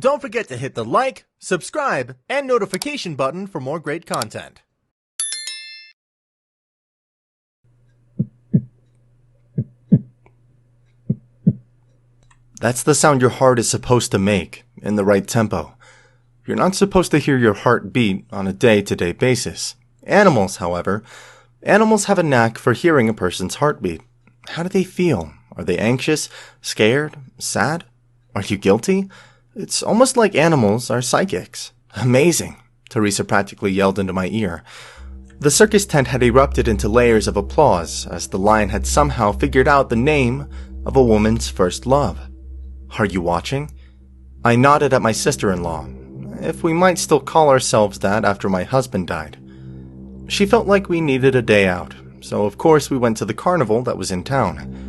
Don't forget to hit the like, subscribe, and notification button for more great content. That's the sound your heart is supposed to make, in the right tempo. You're not supposed to hear your heart beat on a day-to-day basis. Animals, however, have a knack for hearing a person's heartbeat. How do they feel? Are they anxious, scared, sad? Are you guilty? It's almost like animals are psychics. Amazing, Teresa practically yelled into my ear. The circus tent had erupted into layers of applause as the lion had somehow figured out the name of a woman's first love. Are you watching? I nodded at my sister-in-law, if we might still call ourselves that after my husband died. She felt like we needed a day out, so of course we went to the carnival that was in town.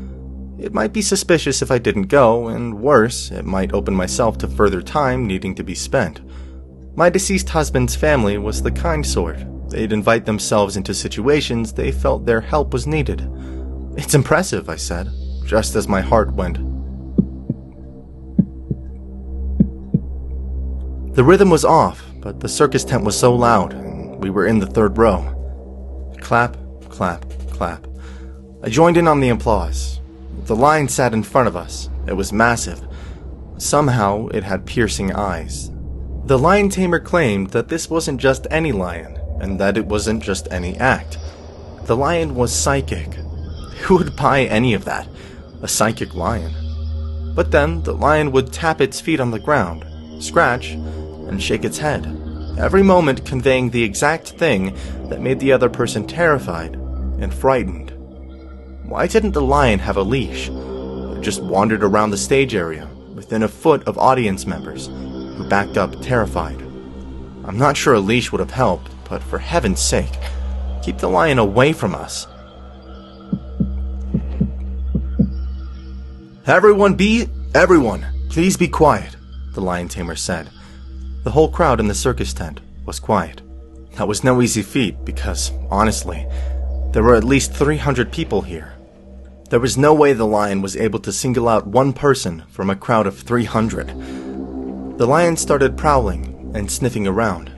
It might be suspicious if I didn't go, and worse, it might open myself to further time needing to be spent. My deceased husband's family was the kind sort. They'd invite themselves into situations they felt their help was needed. It's impressive, I said, just as my heart went. The rhythm was off, but the circus tent was so loud, and we were in the third row. Clap, clap, clap. I joined in on the applause. The lion sat in front of us. It was massive. Somehow, it had piercing eyes. The lion tamer claimed that this wasn't just any lion, and that it wasn't just any act. The lion was psychic. Who would buy any of that? A psychic lion. But then, the lion would tap its feet on the ground, scratch, and shake its head, every moment conveying the exact thing that made the other person terrified and frightened. Why didn't the lion have a leash? It just wandered around the stage area, within a foot of audience members, who backed up terrified. I'm not sure a leash would have helped, but for heaven's sake, keep the lion away from us. Everyone, please be quiet, the lion tamer said. The whole crowd in the circus tent was quiet. That was no easy feat because, honestly, there were at least 300 people here. There was no way the lion was able to single out one person from a crowd of 300. The lion started prowling and sniffing around.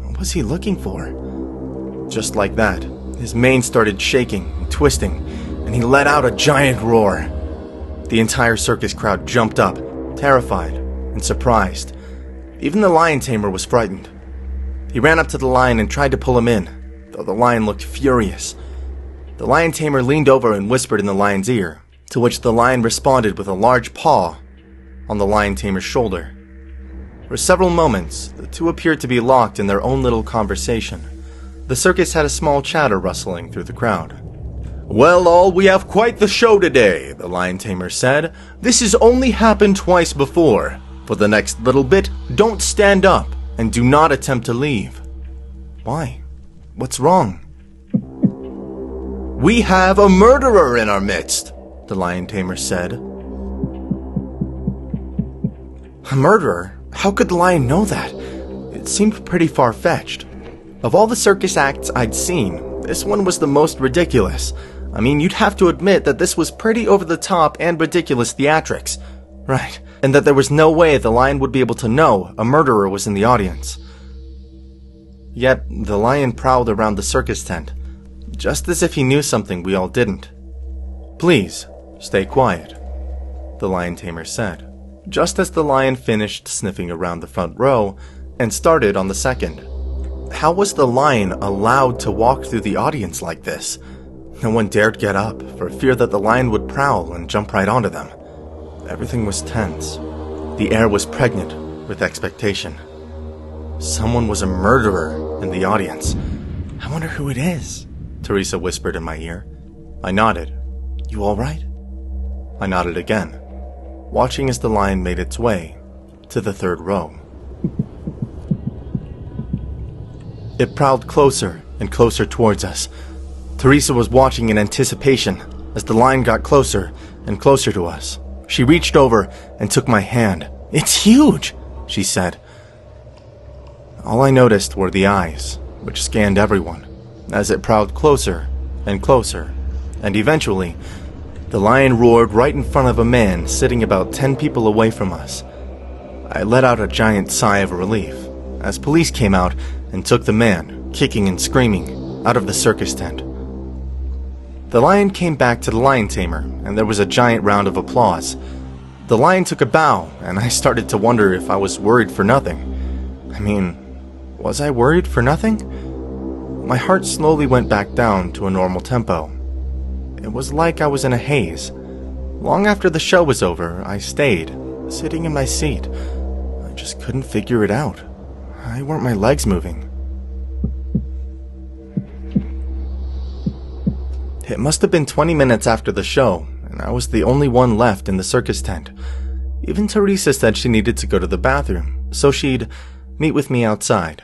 What was he looking for? Just like that, his mane started shaking and twisting, and he let out a giant roar. The entire circus crowd jumped up, terrified and surprised. Even the lion tamer was frightened. He ran up to the lion and tried to pull him in, though the lion looked furious. The lion tamer leaned over and whispered in the lion's ear, to which the lion responded with a large paw on the lion tamer's shoulder. For several moments, the two appeared to be locked in their own little conversation. The circus had a small chatter rustling through the crowd. "Well, all, we have quite the show today," the lion tamer said. "This has only happened twice before. For the next little bit, don't stand up and do not attempt to leave." Why? What's wrong? "We have a murderer in our midst," the lion tamer said. A murderer? How could the lion know that? It seemed pretty far-fetched. Of all the circus acts I'd seen, this one was the most ridiculous. I mean, you'd have to admit that this was pretty over-the-top and ridiculous theatrics. Right, and that there was no way the lion would be able to know a murderer was in the audience. Yet, the lion prowled around the circus tent, just as if he knew something we all didn't. "Please, stay quiet," the lion tamer said, just as the lion finished sniffing around the front row and started on the second. How was the lion allowed to walk through the audience like this? No one dared get up, for fear that the lion would prowl and jump right onto them. Everything was tense. The air was pregnant with expectation. Someone was a murderer in the audience. "I wonder who it is," Teresa whispered in my ear. I nodded. "You all right?" I nodded again, watching as the lion made its way to the third row. It prowled closer and closer towards us. Teresa was watching in anticipation as the lion got closer and closer to us. She reached over and took my hand. "It's huge," she said. All I noticed were the eyes, which scanned everyone, as it prowled closer and closer, and eventually, the lion roared right in front of a man sitting about 10 people away from us. I let out a giant sigh of relief as police came out and took the man, kicking and screaming, out of the circus tent. The lion came back to the lion tamer, and there was a giant round of applause. The lion took a bow, and I started to wonder if I was worried for nothing. I mean, was I worried for nothing? My heart slowly went back down to a normal tempo. It was like I was in a haze. Long after the show was over, I stayed, sitting in my seat. I just couldn't figure it out. Why weren't my legs moving? It must have been 20 minutes after the show, and I was the only one left in the circus tent. Even Teresa said she needed to go to the bathroom, so she'd meet with me outside.